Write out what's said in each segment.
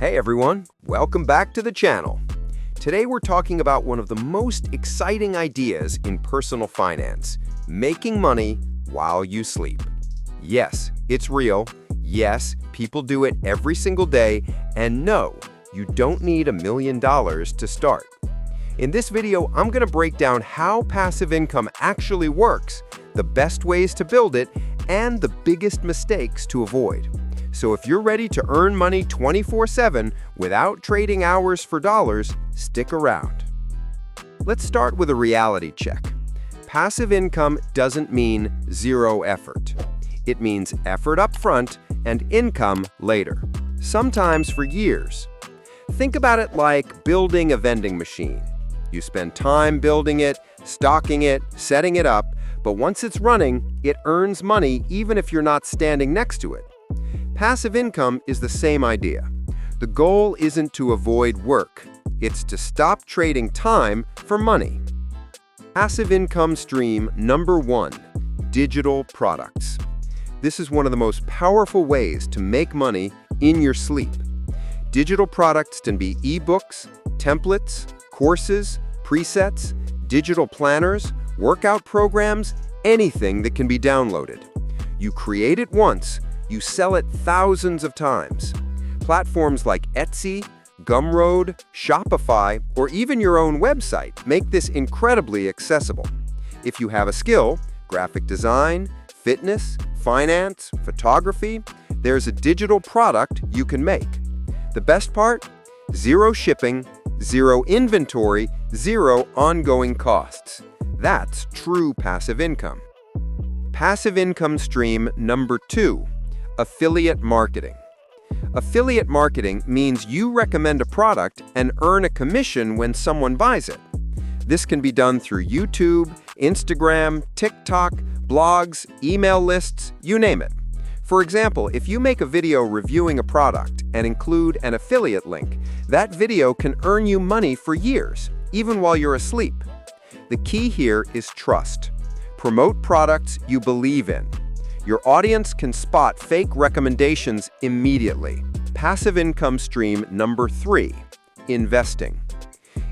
Hey everyone, welcome back to the channel. Today we're talking about one of the most exciting ideas in personal finance, making money while you sleep. Yes, it's real. Yes, people do it every single day. And no, you don't need $1 million to start. In this video, I'm going to break down how passive income actually works, the best ways to build it, and the biggest mistakes to avoid. So if you're ready to earn money 24/7 without trading hours for dollars, stick around. Let's start with a reality check. Passive income doesn't mean zero effort. It means effort up front and income later, sometimes for years. Think about it like building a vending machine. You spend time building it, stocking it, setting it up, but once it's running, it earns money even if you're not standing next to it. Passive income is the same idea. The goal isn't to avoid work. It's to stop trading time for money. Passive income stream number 1, digital products. This is one of the most powerful ways to make money in your sleep. Digital products can be ebooks, templates, courses, presets, digital planners, workout programs, anything that can be downloaded. You create it once, you sell it thousands of times. Platforms like Etsy, Gumroad, Shopify, or even your own website make this incredibly accessible. If you have a skill, graphic design, fitness, finance, photography, there's a digital product you can make. The best part? Zero shipping, zero inventory, zero ongoing costs. That's true passive income. Passive income stream number 2, affiliate marketing. Affiliate marketing means you recommend a product and earn a commission when someone buys it. This can be done through YouTube, Instagram, TikTok, blogs, email lists, you name it. For example, if you make a video reviewing a product and include an affiliate link, that video can earn you money for years, even while you're asleep. The key here is trust. Promote products you believe in. Your audience can spot fake recommendations immediately. Passive income stream number 3, investing.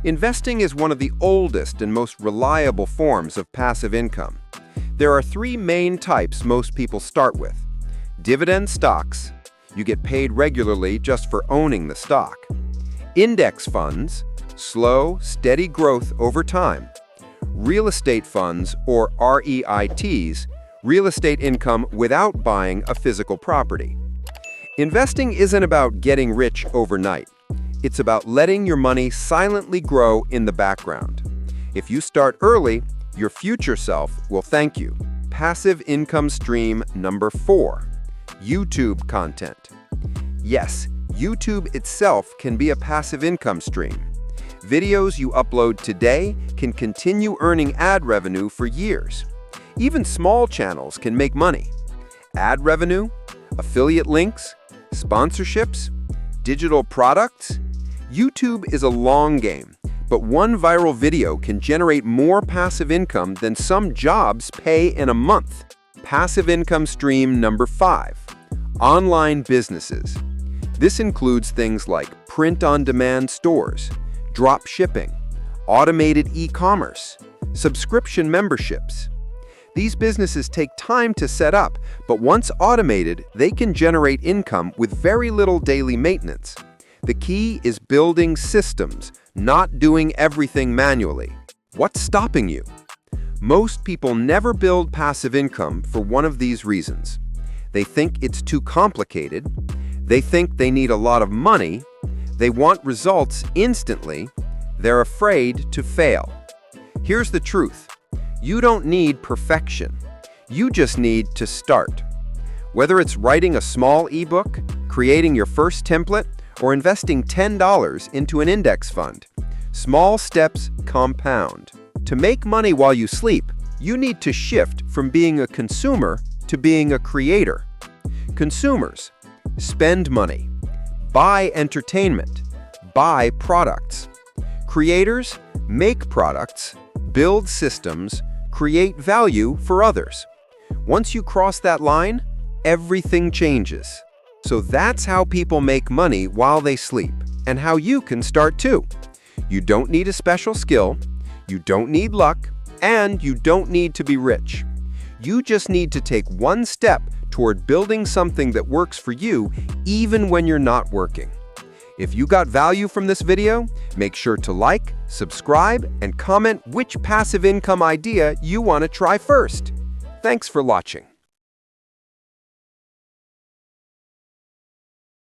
Investing is one of the oldest and most reliable forms of passive income. There are 3 main types most people start with. Dividend stocks. You get paid regularly just for owning the stock. Index funds. Slow, steady growth over time. Real estate funds, or REITs, real estate income without buying a physical property. Investing isn't about getting rich overnight. It's about letting your money silently grow in the background. If you start early, your future self will thank you. Passive income stream number 4, YouTube content. Yes, YouTube itself can be a passive income stream. Videos you upload today can continue earning ad revenue for years. Even small channels can make money. Ad revenue, affiliate links, sponsorships, digital products. YouTube is a long game, but one viral video can generate more passive income than some jobs pay in a month. Passive income stream number 5, online businesses. This includes things like print-on-demand stores, drop shipping, automated e-commerce, subscription memberships. These businesses take time to set up, but once automated, they can generate income with very little daily maintenance. The key is building systems, not doing everything manually. What's stopping you? Most people never build passive income for one of these reasons. They think it's too complicated. They think they need a lot of money. They want results instantly. They're afraid to fail. Here's the truth. You don't need perfection. You just need to start. Whether it's writing a small ebook, creating your first template, or investing $10 into an index fund, small steps compound. To make money while you sleep, you need to shift from being a consumer to being a creator. Consumers, spend money. Buy entertainment. Buy products. Creators, make products, build systems, create value for others. Once you cross that line, everything changes. So that's how people make money while they sleep, and how you can start too. You don't need a special skill, you don't need luck, and you don't need to be rich. You just need to take one step toward building something that works for you even when you're not working. If you got value from this video, make sure to like, subscribe, and comment which passive income idea you want to try first. Thanks for watching.